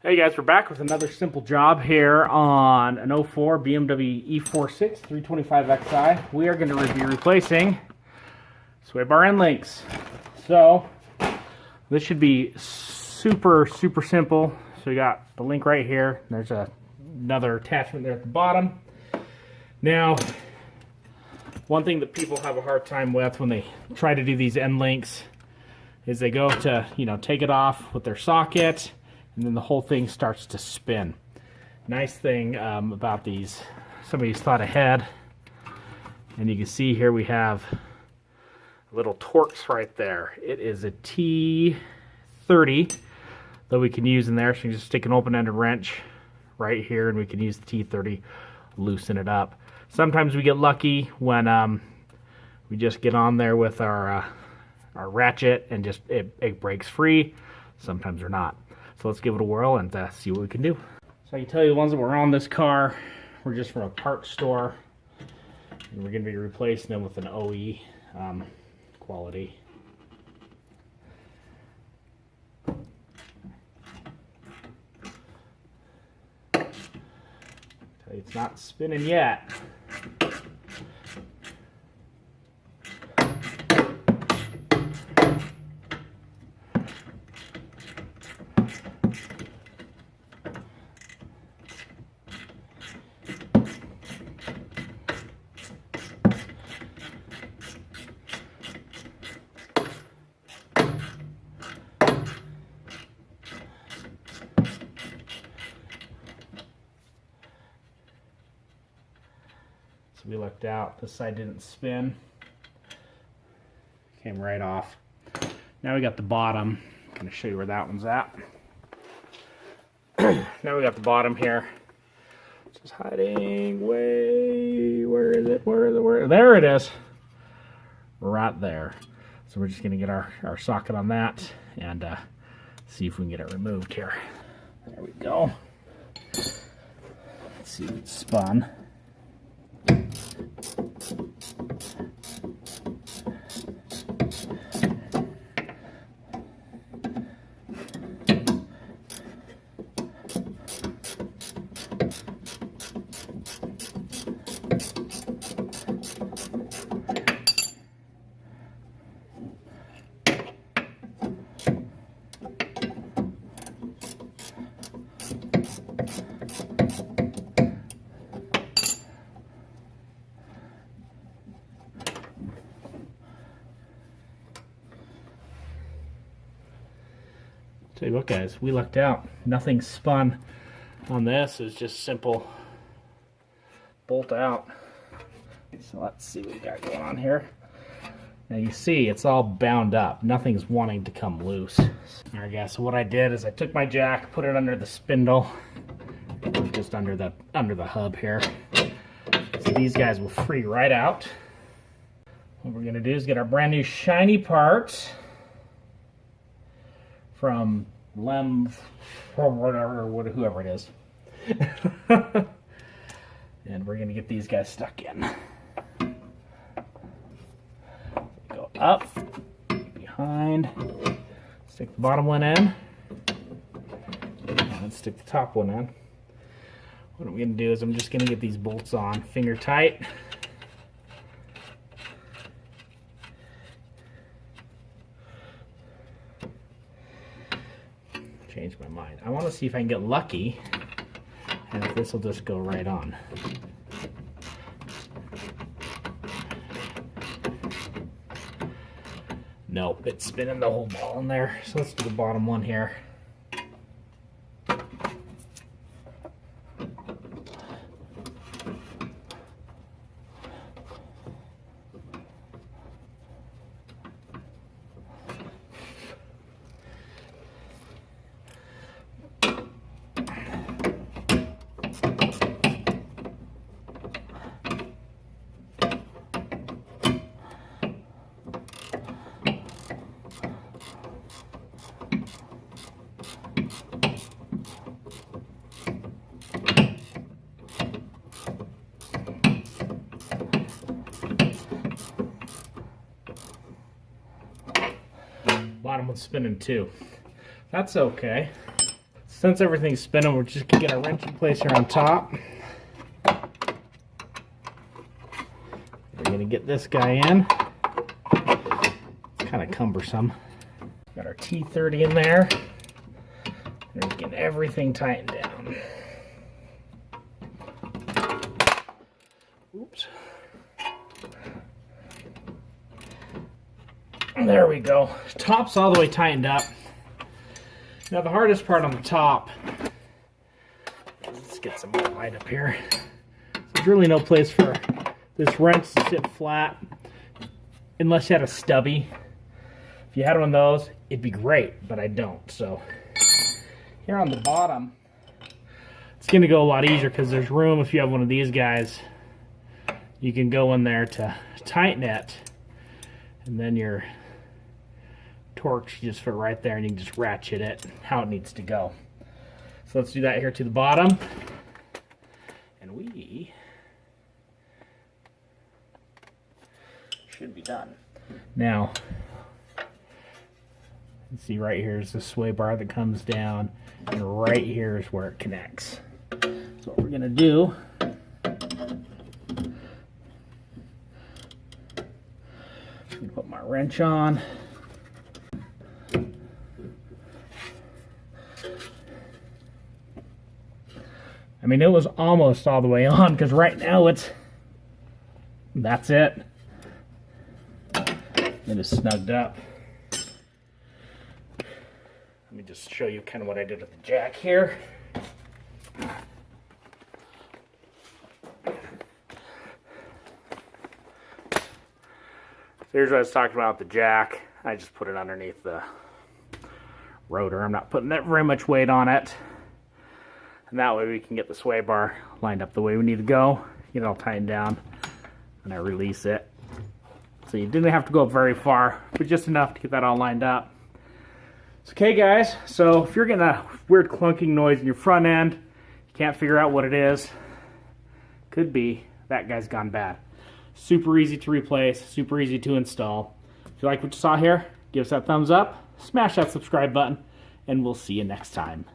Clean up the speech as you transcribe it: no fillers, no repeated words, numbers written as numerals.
Hey guys, we're back with another simple job here on an 04 BMW E46 325xi. We are going to be replacing sway bar end links. So this should be super simple. So you got the link right here. There's another attachment there at the bottom. Now, one thing that people have a hard time with when they try to do these end links is they go to, take it off with their socket, and then the whole thing starts to spin. Nice thing about these, somebody's thought ahead, and you can see here we have little Torx right there. It is a T30 that we can use in there, so you just stick an open-ended wrench right here, and we can use the T30, loosen it up. Sometimes we get lucky when we just get on there with our ratchet and just it breaks free. Sometimes they're not. So let's give it a whirl and see what we can do. So I can tell you the ones that were on this car were just from a parts store. And we're going to be replacing them with an OE quality. It's not spinning yet. So we lucked out. This side didn't spin. Came right off. Now we got the bottom. I'm going to show you where that one's at. Now we got the bottom here. It's just hiding way... Where is it? Where? There it is. Right there. So we're just going to get our socket on that and see if we can get it removed here. There we go. Let's see if it's spun. Tell you what, guys, we lucked out. Nothing spun on this. It's just simple bolt out. So let's see what we got going on here. Now you see it's all bound up. Nothing's wanting to come loose. Alright guys, so what I did is I took my jack, put it under the spindle, just under the hub here. So these guys will free right out. What we're gonna do is get our brand new shiny part from whoever it is. And we're gonna get these guys stuck in. Go up, behind, stick the bottom one in, and stick the top one in. What I'm gonna do is I'm just gonna get these bolts on finger tight. Change my mind. I want to see if I can get lucky and if this will just go right on. Nope, it's spinning the whole ball in there. So let's do the bottom one here. Bottom one's spinning too. That's okay. Since everything's spinning, we're just gonna get our wrench in place here on top. We're gonna get this guy in. It's kind of cumbersome. Got our T30 in there. And we're getting everything tightened down. Oops. There we go. Top's all the way tightened up. Now the hardest part on the top, let's get some more light up here. There's really no place for this wrench to sit flat unless you had a stubby. If you had one of those, it'd be great, but I don't. So here on the bottom, it's going to go a lot easier because there's room. If you have one of these guys, you can go in there to tighten it, and then your torque should just fit right there, and you can just ratchet it how it needs to go. So let's do that here to the bottom, and we should be done. Now, you see right here is the sway bar that comes down, and right here is where it connects. So what we're going to do, I'm going to put my wrench on. I mean, it was almost all the way on, because right now that's it. It is snugged up. Let me just show you kind of what I did with the jack here. So here's what I was talking about with the jack. I just put it underneath the rotor. I'm not putting that very much weight on it. And that way we can get the sway bar lined up the way we need to go. Get it all tightened down. And I release it. So you didn't have to go up very far, but just enough to get that all lined up. It's okay, guys. So if you're getting a weird clunking noise in your front end, you can't figure out what it is, could be that guy's gone bad. Super easy to replace, super easy to install. If you like what you saw here, give us that thumbs up, smash that subscribe button, and we'll see you next time.